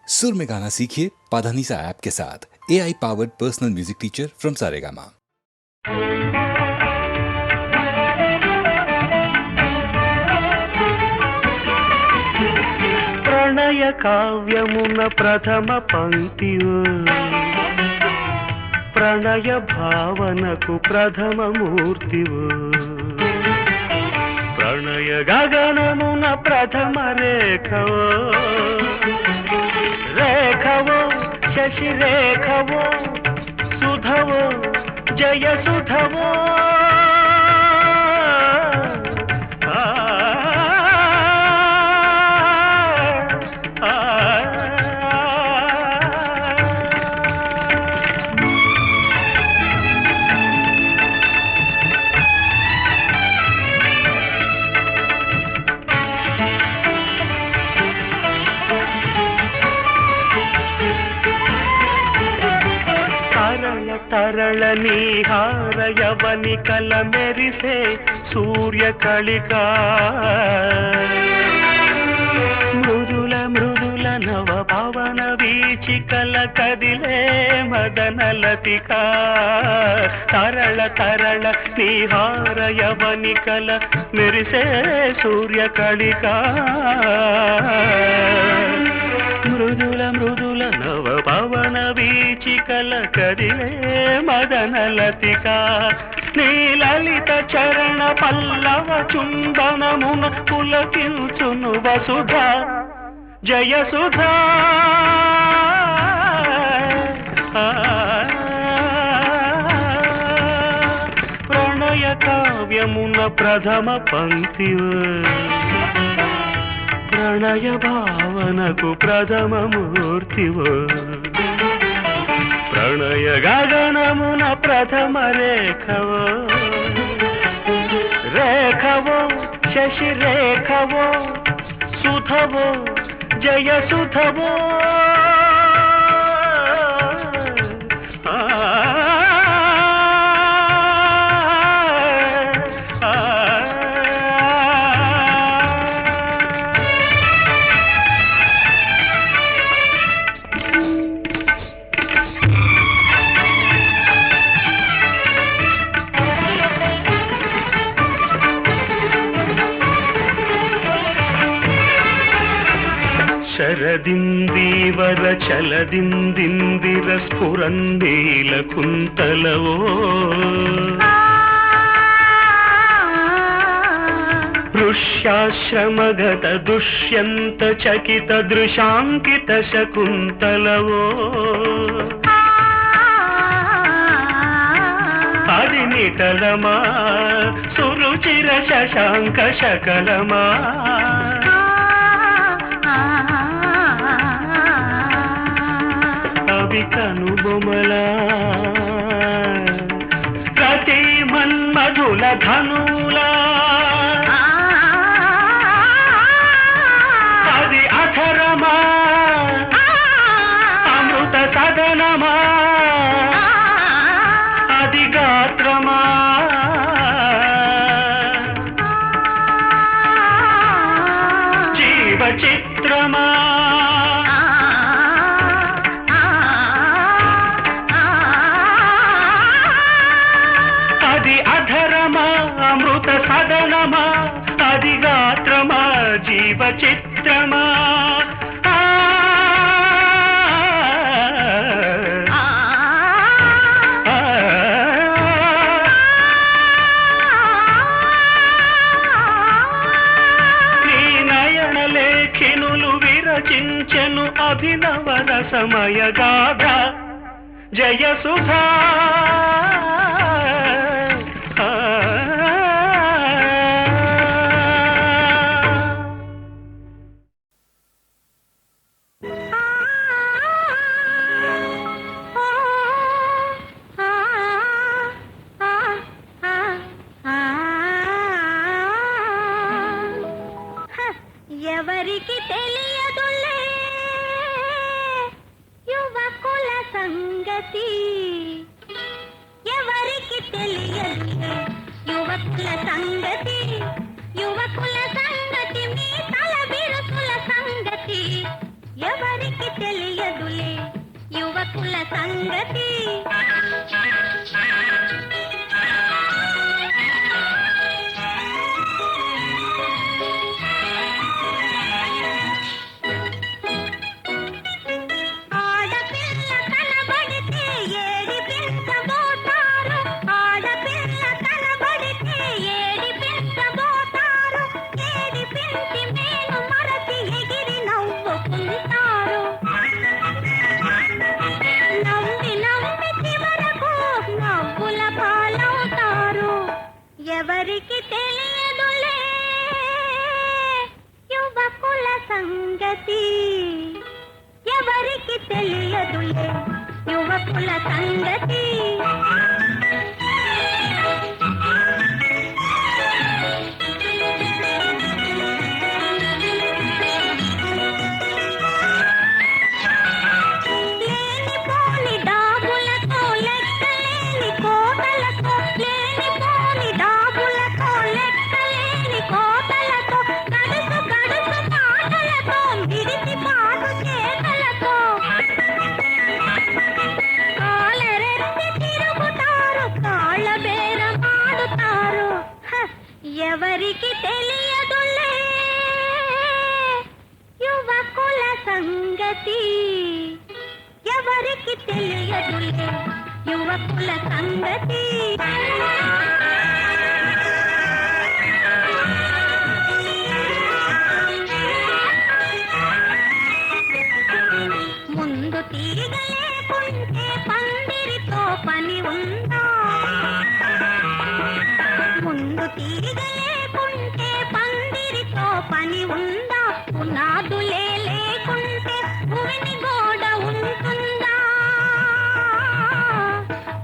सुर में गाना सीखिए पाधानीसा ऐप के साथ। AI powered personal music teacher from Saregama. ప్రణయ కావ్యమున ప్రథమ పంక్తియు ప్రణయ భావనకు ప్రథమ మూర్తివు ప్రణయ గగనమున ప్రథమ రేఖవో రేఖవో శశి రేఖవో సుధవో జయ సుధవో తరళ నీహార యవనికల మెరిసే సూర్య కళిక మృదుల మృదుల నవ పవన వీచికల కదిలే మదన లతిక తరళ తరళ నీహార యవనికల మెరిసే సూర్య కళిక మృదుల మృదుల నవ పవన వీచికల కదిలే మదన లతిక నీలలిత చరణ పల్లవ చుంబనమున పులకించును వసుధ జయ సుధా ప్రణయ కావ్యమున ప్రథమ పంక్తియు ప్రణయ భావనకు ప్రథమ మూర్తివో ప్రణయ గగనమున ప్రథమ రేఖవో రేఖవో శశి రేఖవో సుధవో జయ సుధవో శరదిందీవర చలదిందిందిర స్ఫురందీల కుంతలవో ఋష్యాశ్రమగత దుష్యంత చకిత దృశాంకిత శకుంతలవో అది నిటలమా సురుచిర శశాంక శకలమా కనుబొమలా ప్రతి మన్మధుల ధనులా అది అధరమా అమృత సదనమా అది గాత్రమా జీవ చిత్రమా అమృత సదనమా అది గాత్రమా జీవ చిత్రమా నీ నయన లేఖినులు విరచించెను అభినవ రసమయ గాథ జయ సుధా ఎవరికి తెలియదులే యువకుల సంగతి ఎవరికి తెలియదులే యువకుల సంగతి యువకుల సంగతి మీ తల బిరుకుల సంగతి ఎవరికి ఎవరికి తెలియదులే యువకుల సంగతి. ఆడపిల్ల కనబడితే ఏడిపించబోతారు, ఆడపిల్ల కనబడితే ఏడిపించబోతారు, ఏడిపించి మేలు మరచి ఎగిరి నవ్వుకుంటారు. నవ్వి నవ్వి చివరకు నవ్వుల పాలవుతారు. ఎవరికి తెలియదులే యువకుల సంగతి, ఎవరికి తెలియదులే యువకుల సంగతి. లేనిపోని డాబులతో లెక్కలేని కోటలతో, లేనిపోని డాబులతో లెక్కలేని కోటలతో, గడుసు గడుసు మాటలతో విడిసి పాడు చేతలతో కాలరెత్తి తిరుగుతారు, కాళ్ళ బేరమాడుతారు. ఎవరికి తెలియదులే యువకుల సంగతి, ఎవరికి తెలియదులే యువకుల సంగతి. ముందు తీగ లేకుంటే పందిరితో పని ఉందా, ముందు తీగ లేకుంటే పందిరితో పని ఉందా, పునాదులే లేకుంటే భూమిని గోడ ఉంటుందా,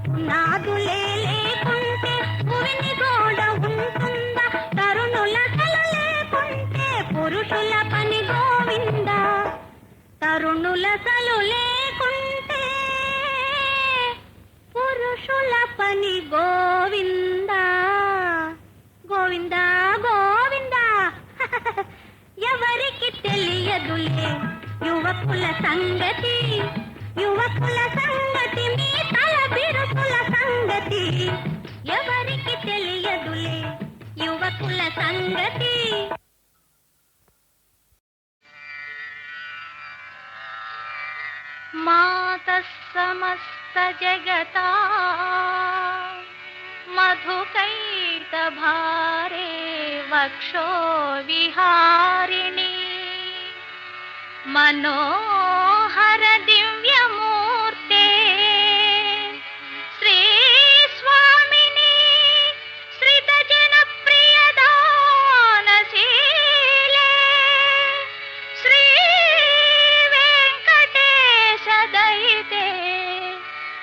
పునాదులే లేకుంటే భూమిని గోడ ఉంటుందా, తరుణులసలు లేకుంటే పురుషుల పని గోవిందా, తరుణులసలు లేకుంటే పురుషుల పని గోవిందా, గోవిందా గోవిందా. ఎవరికి తెలియదులే యువకుల సంగతి, యువకుల సంగతి, మీ తల బిరుకుల సంగతి. ఎవరికి తెలియదులే యువకుల సంగతి. మాతః సమస్త జగతా మధుకైటభారే వక్షో విహారిణి, మనోహర దివ్యమూర్తే శ్రీ స్వామిని శ్రితజన ప్రియదానశీలే శ్రీ వెంకటేశ దయితే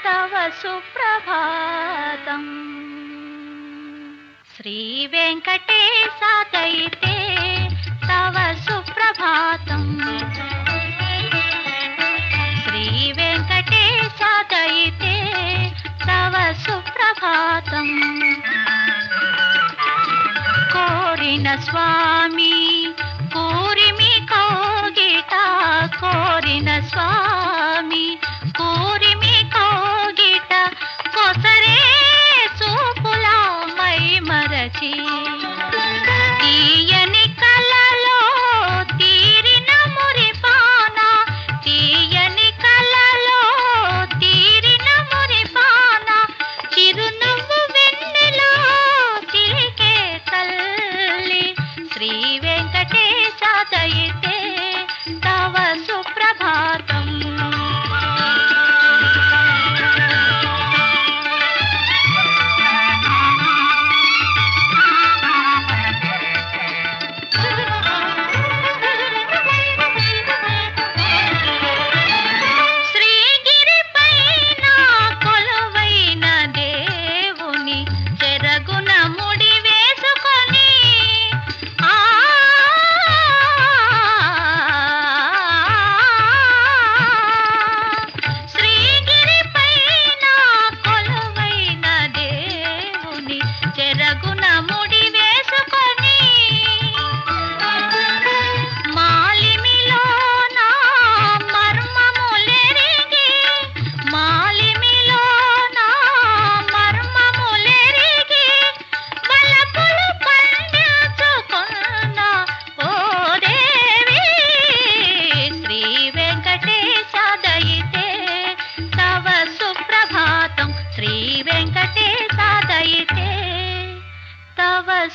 తవ సుప్రభాతం, శ్రీ వెంకటేశ దయితే తవ సుప్రభాతం, శ్రీ వెంకటేశ దయితే తవ సుప్రభాతం. కోరిన స్వామి కూరిమి కోగిట, కోరిన స్వామి కూరిమి కోగిట, కొసరే చూపులా మై మరచి తీయని కలలో తీరిన మురిపాన, తీయని కలలో తీరిన మురిపాన, చిరునవ్వు వెన్నెలో చిలికే తల్లి శ్రీ వెంకటేశ దయితే తవ సుప్రభాతం.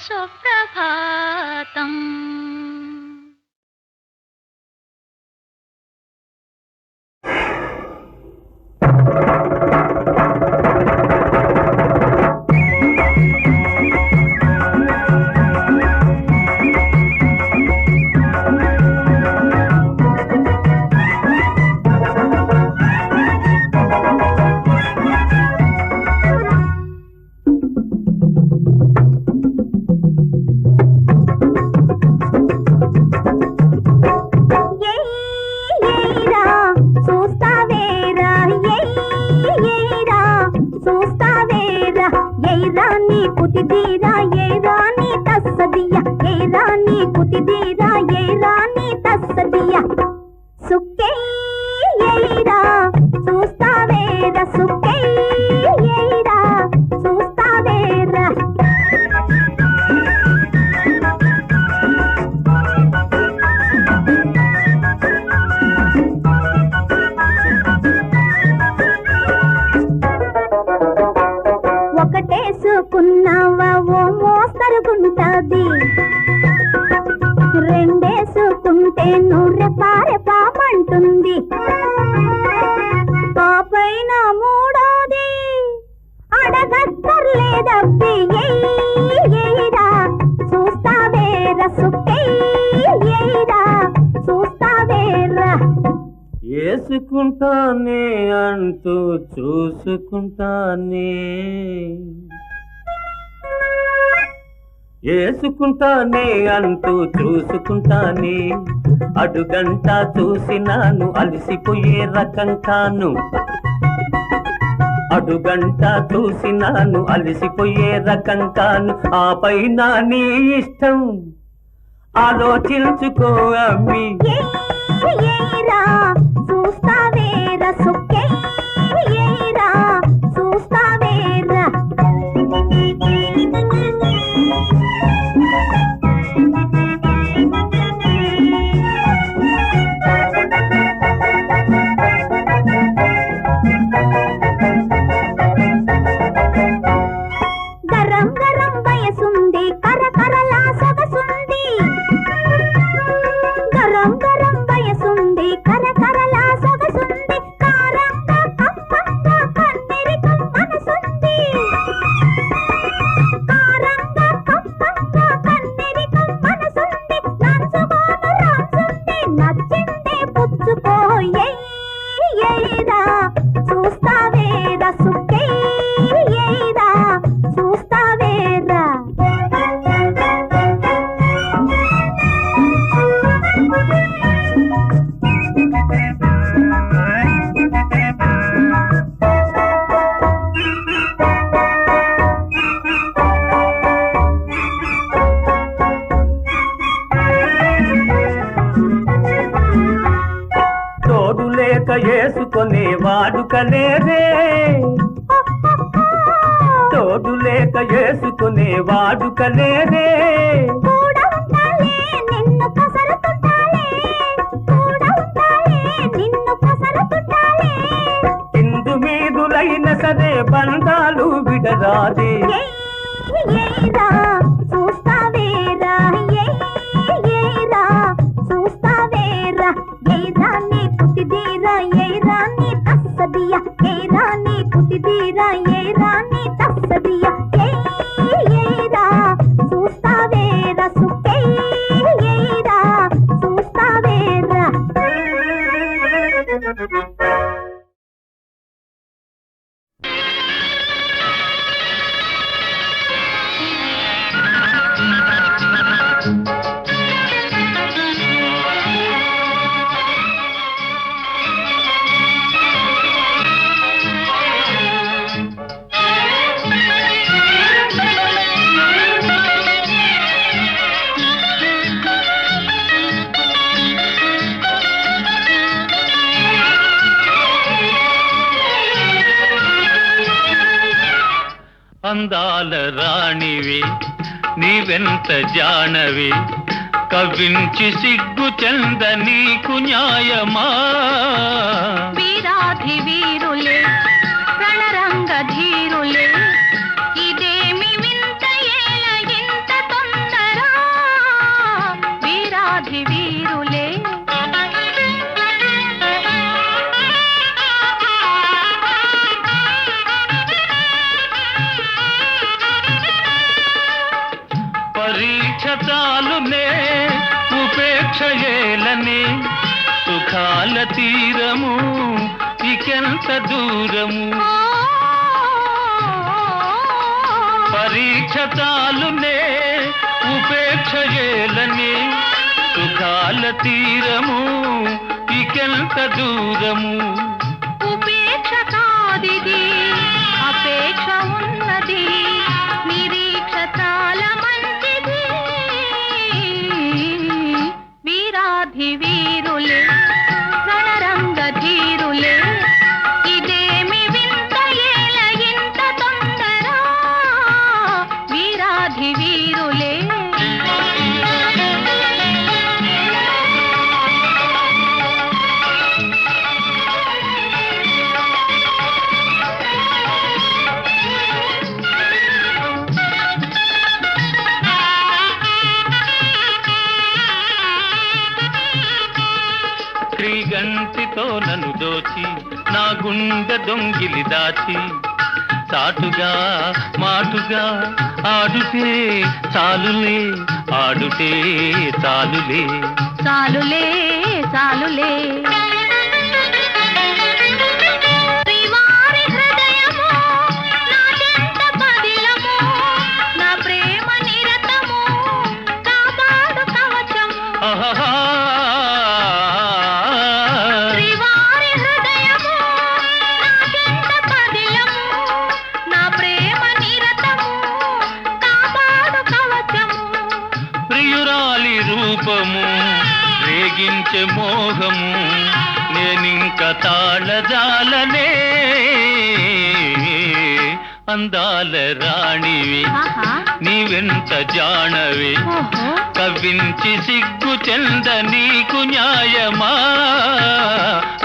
సుప్రభాతం. ఒకటేసుకున్నావా ఓ మోస్తరుగుంటది, రెండేసుకుంటే నూరె పారె పాపంటుంది, పాపైన మూడోది అడగక్కర్లేదబ్బి. ఎయిరా చూస్తావేరా సుక్కెయ్యరా చూస్తావేరా. ఏసుకుంటానే అంటూ చూసుకుంటానే, ఏసుకుంటానే అంటూ చూసుకుంటానే, అడుగంట చూసినాను అలసిపోయే రకం కాను, అడుగంట చూసినాను అలసిపోయే రకం కాను. ఆ పైన నీ ఇష్టం ఆలోచించుకో అమ్మి. ఎయిరా చూస్తావేరా సుక్కెయ్యరా చూస్తావేరా. గరం గరం వయసుంది కరకరలా సొగసుంది, గరం గరం వయసుంది కరకరలా సొగసుంది, కారంగా కమ్మంగా కన్నెరికం మనసుంది, కారంగా కమ్మంగా కన్నెరికం మనసుంది, నంచుకోను రాసుంది నచ్చింది పుచ్చుకో. ఎయిరా చూస్తావేరా సుక్కెయ్యరా చూస్తావేరా. తోడు లేక ఏసుకొనే వాడుకలేదే, తోడు లేక ఏసుకునే వాడుకలేదే, కూడా ఉండాలే నిన్ను కసరతుండాలే, కూడా ఉండాలే నిన్ను కసరతుండాలే. ఇందు మీదులైన సరే బంధాలు విడరాదే. ఎయిరా చూస్తావేరా ఎయిరా చూస్తావేరా. ఎయిరా నీ కుతిదీరా ఎయిరా నీ తస్సదియా, ఎయిరా నీ కుతిదీరా ఎయిరా నీ తస్సదియా. ఎయిరా చూస్తావేరా సుక్కెయ్యరా చూస్తావేరా. అందాల రాణివి నీవెంత జానవి, కవ్వించి సిగ్గు చెంద నీకు న్యాయమా. వీరాధి వీరులే రణరంగ ధీరులే, ఇదేమి వింత ఏల ఇంత చాలునే ఉపేక్ష ఏలని సుఖాల తీరము ఇకెంత దూరము పరీక్ష చాలునే ఉపేక్ష ఏలని సుఖాల తీరము ఇకెంత దూరము ఉపేక్ష కాదిది అపేక్ష ఉన్నది నిరీక్ష చాలా మంచిది వీరాధి వీరులే రణరంగ ధీరులే ఇదేమి వింత ఏల ఇంత తొందర వీరాధి వీరులే శ్రీగంటితో నన్ను దోచి నా గుండె దొంగిలి దాచి చాటుగా మాటుగా ఆడుతే చాలులే ఆడుతే చాలులే చాలులే చాలులే శ్రీవారి హృదయము నా చెంత పదిలము నా ప్రేమ నిరతము కాపాడు కవచము ఆహా శ్రీవారి హృదయము నా చెంత పదిలము నా ప్రేమ నిరతము కాపాడు కవచము ప్రియురాలి రూపము రేగించే మోహము నేనింక తాళజాలనే అందాల రాణివి ఆహా నీవెంత జానవి ఓహో కవ్వించి సిగ్గు చెంద నీకు న్యాయమా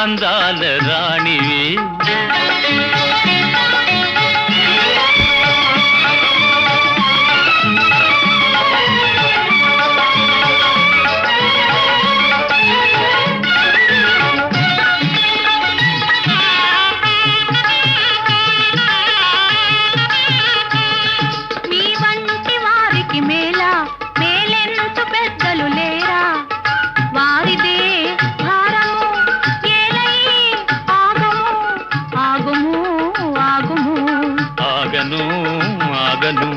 అందాల రాణివి మీ వంటి వారికి మేలెంతు పెద్దలు లేరా వారిదే భారము ఏలై ఆగము ఆగుము ఆగుము ఆగను ఆగను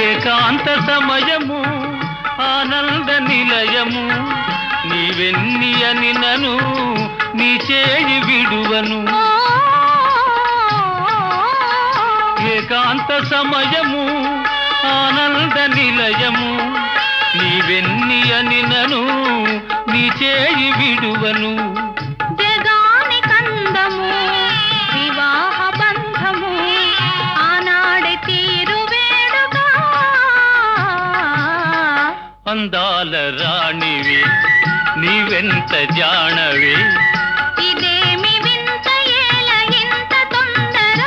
ఏకాంత సమయము ఆనంద నిలయము నీవెన్ని అని నను నీ చేయి విడువను ఏకాంత సమయము ఆనంద నిలయము నీవెన్ని అని నను నీ చేయి విడువను జగాని కందము వివాహ బంధము ఆనాడే తీరు వేడుగా అందాల రాణివి నీవెంత జానవి ఇదేమి వింత ఏల ఇంత తొందర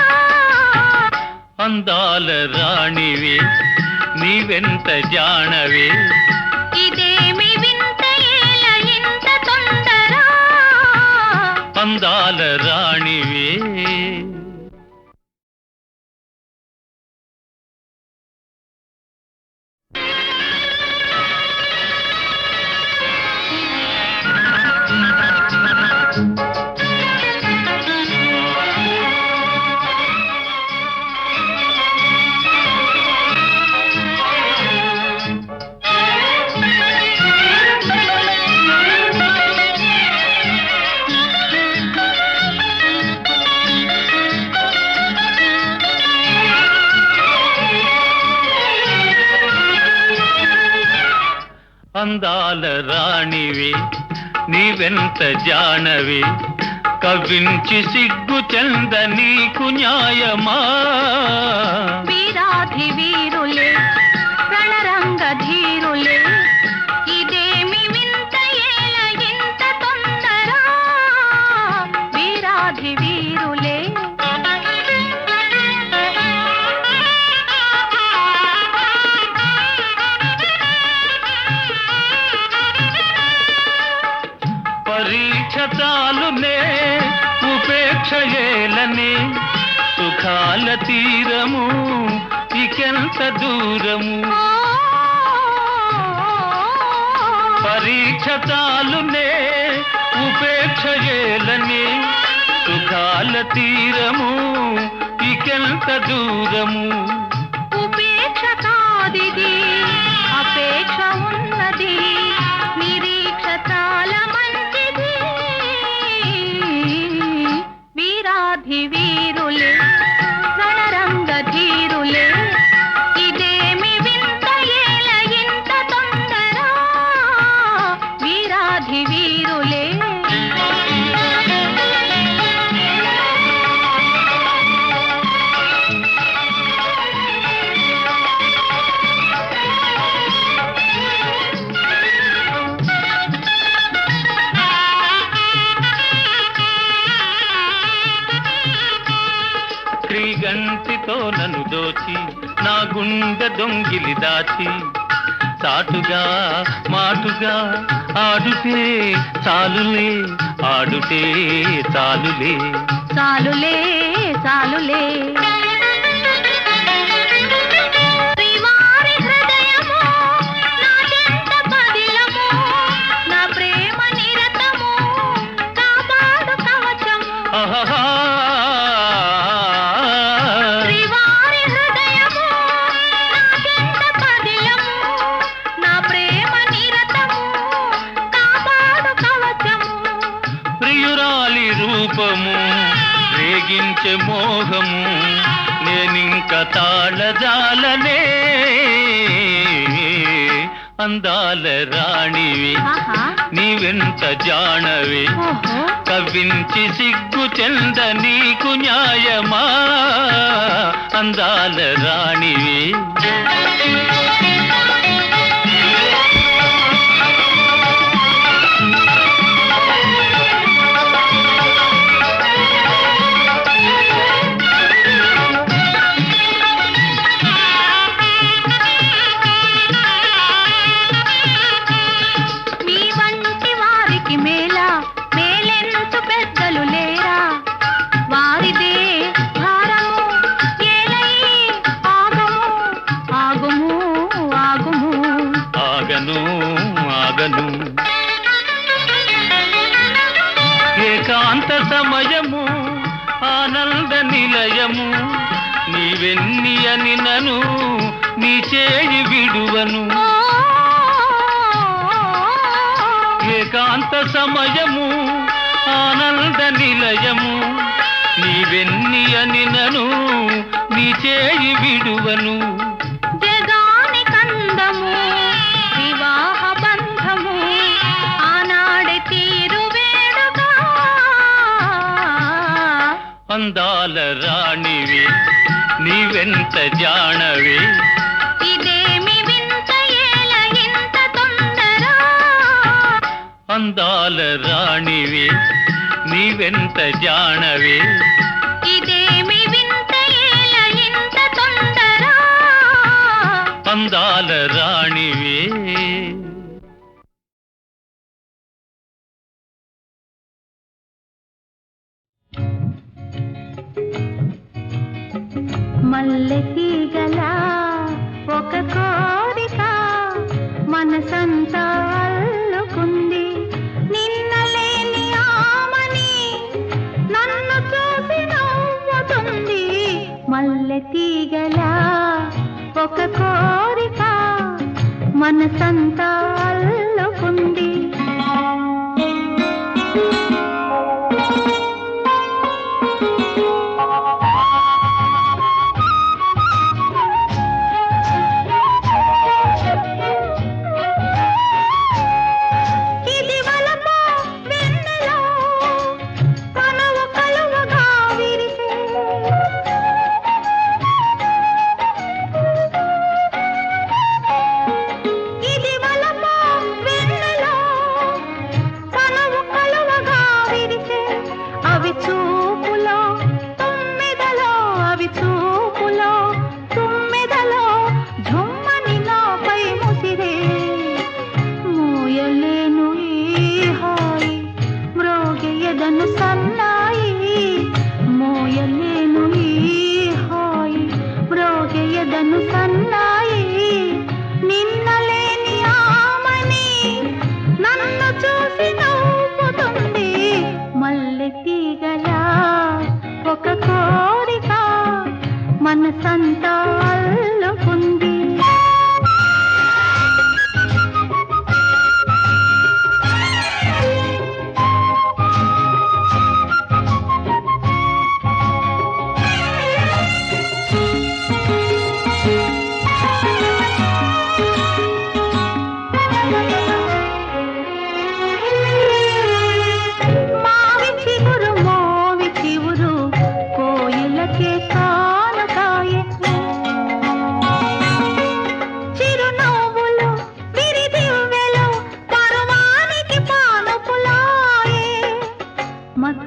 అందాల రాణివి నీవెంత జానవి ఇదేమి వింత ఏల ఇంత తొందర అందాల రాణివి అందాల రాణివి నీవెంత జానవి కవ్వించి సిగ్గు చెంద నీకు న్యాయమా వీరాధి వీరులే రణరంగ ధీరులే ఇదేమి వింత ఏల ఇంత తొందర వీరాధి వీరులే పరీక్ష చాలునే ఉపేక్ష ఏలని సుఖాల తీరము ఇకెంత దూరము పరీక్ష చాలునే ఉపేక్ష ఏలని సుఖాల తీరము ఇకెంత దూరము ఉపేక్ష కాదిది అపేక్ష ఉన్నది నిరీక్ష చాలా మంచిది వీరాధి వీరులే రణరంగ ధీరులే ఇదేమి వింత ఏల ఇంత తొందర వీరాధి వీరులే శ్రీగంటితో నన్ను దోచి నా గుండె దొంగిలి దాచి చాటుగా మాటుగా ఆడుతే చాలులే ఆడుతే చాలులే చాలులే చాలులే శ్రీవారి హృదయము నాకెంత పదిలము నా ప్రేమ నిరతము కాపాడు కవచము ఆహా శ్రీవారి హృదయము నాకెంత పదిలము నా ప్రేమ నిరతము కాపాడు కవచము ప్రియురాలి రూపము రేగించే మోహము నేనింక తాళజాలనే అందాల రాణివి ఆహా నీవెంత జానవి ఓహో కవ్వించి సిగ్గు చెంద నీకు న్యాయమా అందాల రాణివి మీ వంటి వారికి మేలెంతు పెద్దలు లేరా వారిదే భారము ఏలై ఆగము ఆగుము ఆగుము ఆగను ఆగను ఏకాంత సమయము ఆనంద నిలయము నీవెన్ని అని నను నీ చేయి విడువను ఏకాంత సమయము ఆనంద నిలయము నీవెన్ని అని నను నీ చేయి విడువను జగాని కందము వివాహ బంధము ఆనాడే తీరు వేడుగా అందాల రాణివి నీవెంత జానవి ఇదేమి వింత ఏల ఇంత తొందర అందాల రాణివి నీవెంత జానవి ఇదేమి వింత ఏల ఇంత తొందర అందాల రాణివి మల్లె తీగల ఒక కోరిక మనసంతా అల్లుకుంది నిన్నలేని ఆమని నన్ను చూసి నవ్వుతుంది మల్లె తీగల ఒక కోరిక మనసంతా అల్లుకుంది ఇది వలపు వెన్నెలో కనువు కలువగా విరిసే ఇది వలపు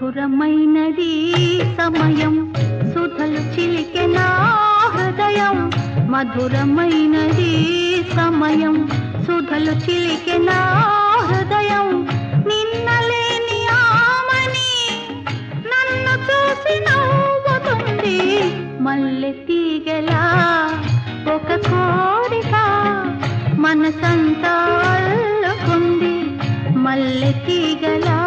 మధురమైనది సమయం సుధలు చిలికె నా హృదయం మధురమైనది సమయం సుధలు చిలికె నా హృదయం నిన్నలేని ఆమని నన్ను చూసి నవ్వుతుంది మల్లె తీగలా ఒక కోరిక మనసంతా అల్లుకుంది మల్లె తీగలా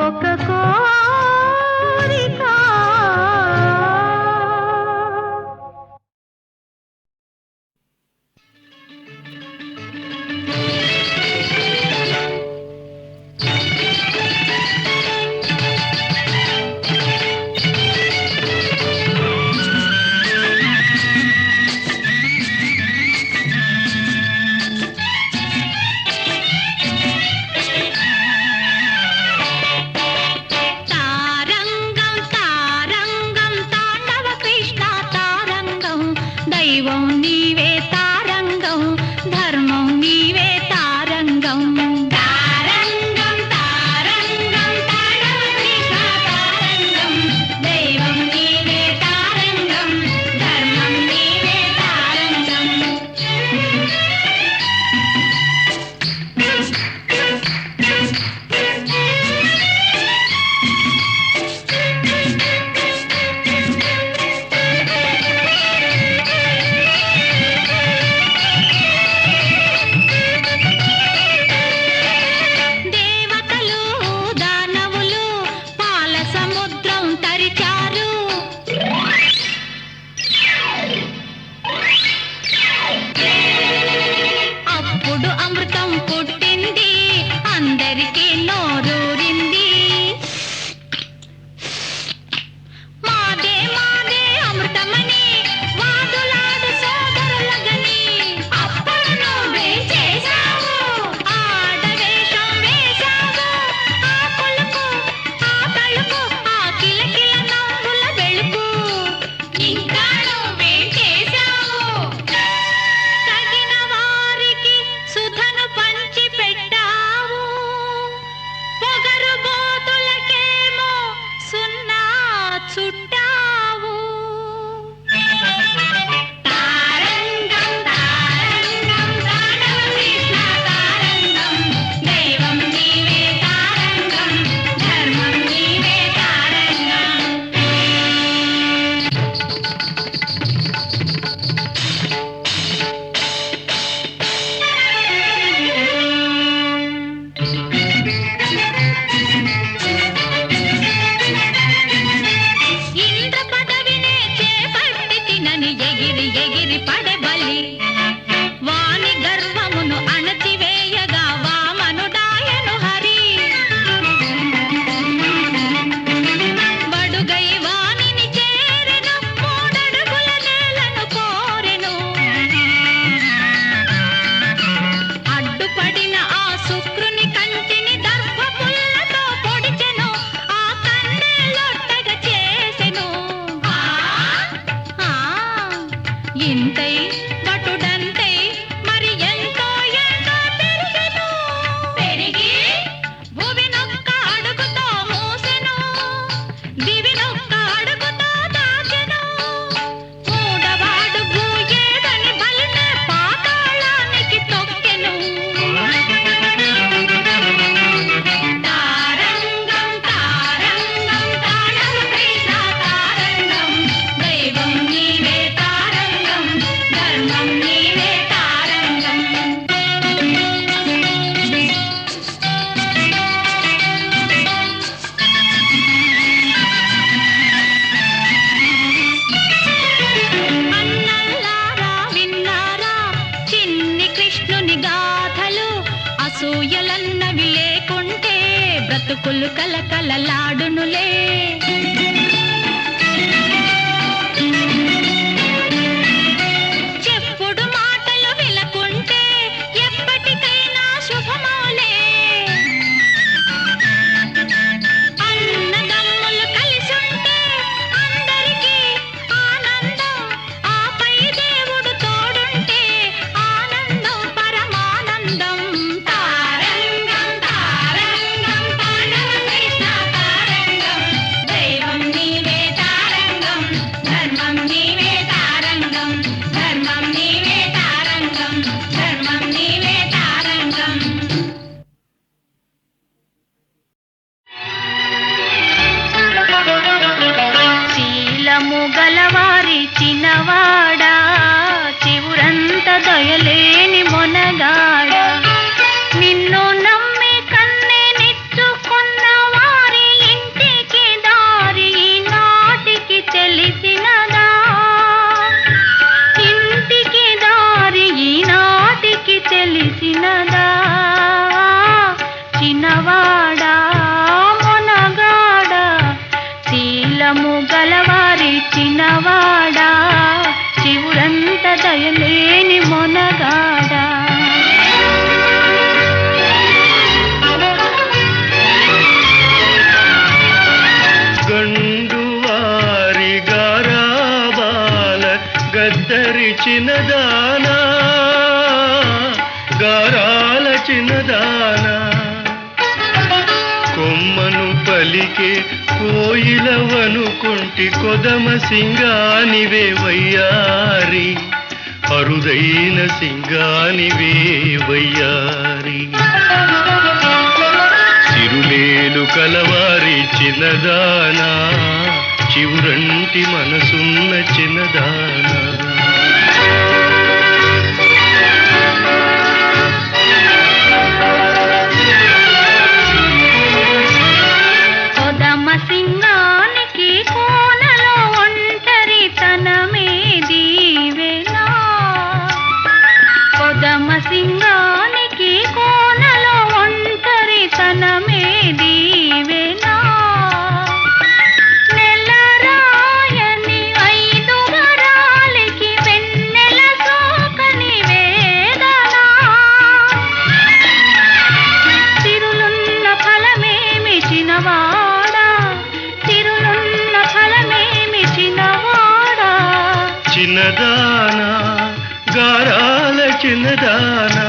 ఒక కోరిక బ్రతుకులు కలకలలాడునులే. చెప్పుడు మాటలు వినకుంటే ఎప్పటికైనా శుభమౌలే. అన్నదమ్ములు కలిసుంటే అందరికీ ఆనందం. ఆపై దేవుడు తోడుంటే ఆనందం పరమానందం. తారంగం తారంగం తాండవ కృష్ణ తారంగం చిన్నవాడా మొనగాడా శీలము గలవారి చిన్నవాడా శివుడంత దయలేని మొనగాడా గండువారి గారాబాల గద్దరి చిన్నదానా గారాల చిన్నదానా కొమ్మను పలికే కోయిలవనుకుంటి కొదమ సింగానివే వయ్యారి అరుదైన సింగానివే వయ్యారి చిరులేలు కలవారి చిన్నదానా చివురంటి మనసున్న చిన్నదానా కొదమ సింగానికి కోనలో ఒంటరితనమే దీవెనా కొదమ సింగానికి కోనలో ఒంటరితనమే దీవెనా నెలరాయని ఐదు వరాలకి వెన్నెల సోకని వేదనా తిరులున్న ఫలమేమి చిన్నవాడా తిరులున్న ఫలమేమి చిన్నవాడా చిన్నదానా గారాల చిన్నదానా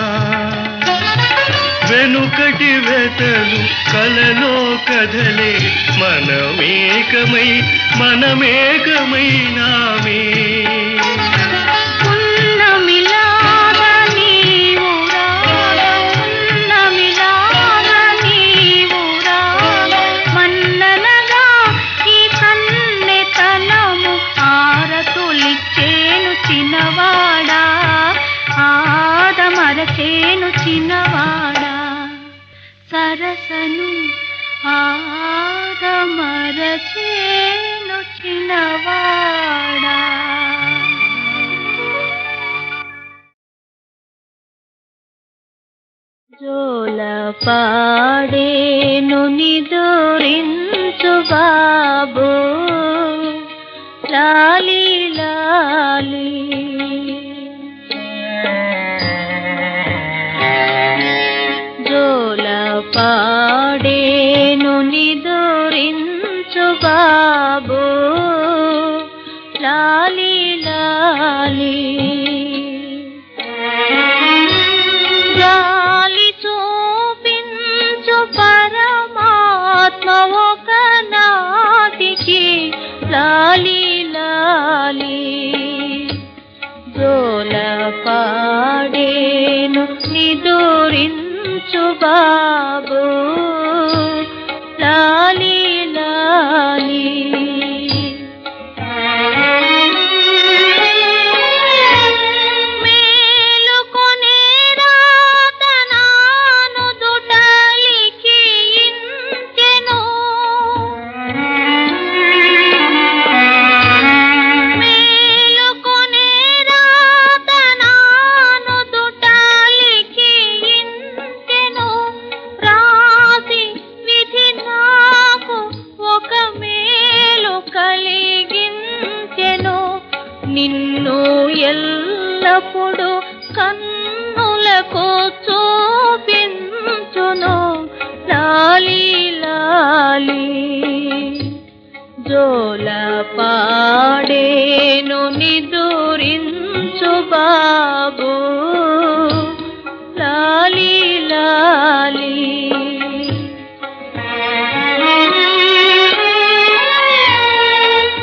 వెనుకటి వెతలు కలలో కదలే మనమేకమైనామే పున్నమిలాగా నీవు రాగా పున్నమిలాగా నీవు రాగా మన్ననగా ఈ కన్నెతనము ఆరతులిచ్చేను చిన్నవాడా ఆదమరచేను చిన్నవాడా సరసను ఆదమరచేను చిన్నవాడా జోల పాడేను నిదురించు బాబు లాలి లాలి జోల పాడేను నిదురించు బాబు లాలి లాలి గాలి చూపించు పరమాత్మ ఒక నాటికి లాలి లాలి జోల పాడేను నిదురించు బాబు లాలి లాలి మేలుకొనే రాతనాను దుటలికి ఇంచెను మేలుకొనే రాతనాను దుటలికి ఇంచెను రాసి విధి నాకు ఒక మేలు కలిగించెను నిన్ను ఎల్లప్పుడు కన్నులకు చూపించును లాలి లాలి జోల పాడేను నిదురించు బాబు లాలి లాలి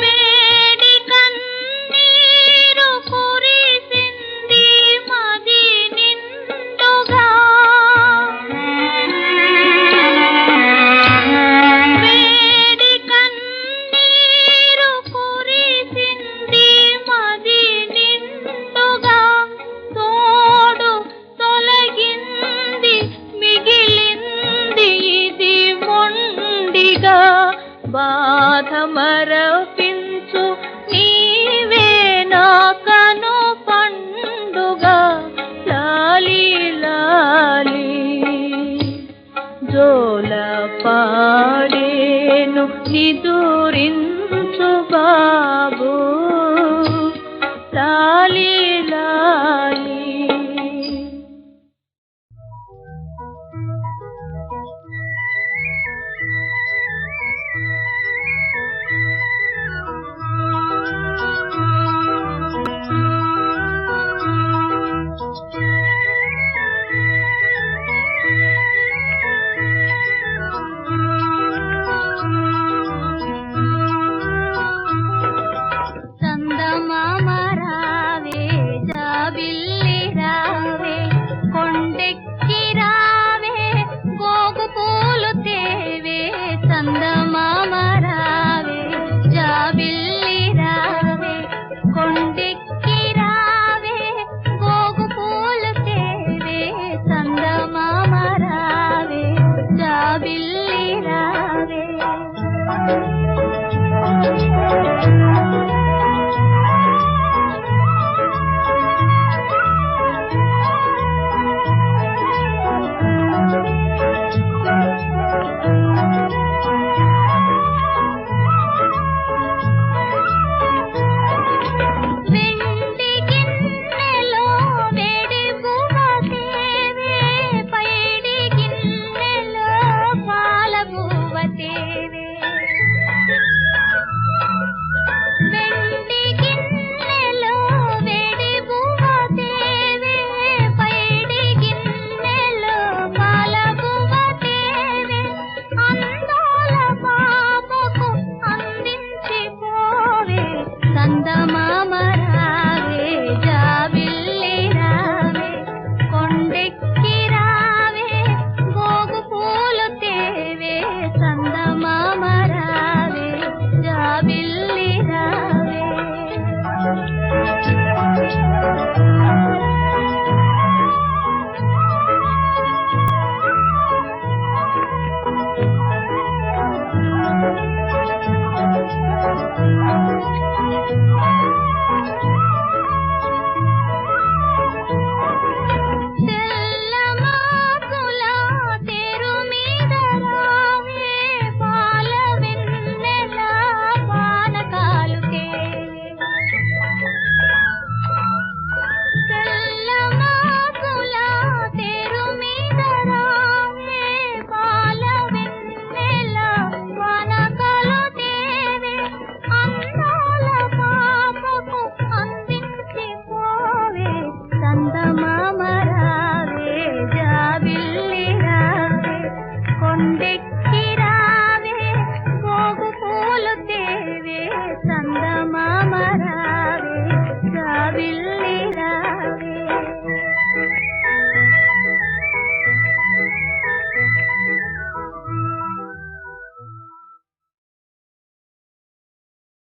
వేడి కన్నీరు కురిసింది మది నిండుగా వేడి కన్నీరు కురిసింది మది నిండుగా తోడు తొలగింది మిగిలింది ఇది మొండిగా బాధ మరపించు నీవే నా కను పండుగ లాలి లాలి జోల పాడేను నిదురించు బాబు లాలి లాయి. చందమామ రావే జాబిల్లి రావే కొండెక్కి రావే గోగు పూలు తేవే. చందమామ రావే జాబిల్లి రావే కొండెక్కి రావే గోగు పూలు తేవే. చందమామ రావే జాబిల్లి రావే.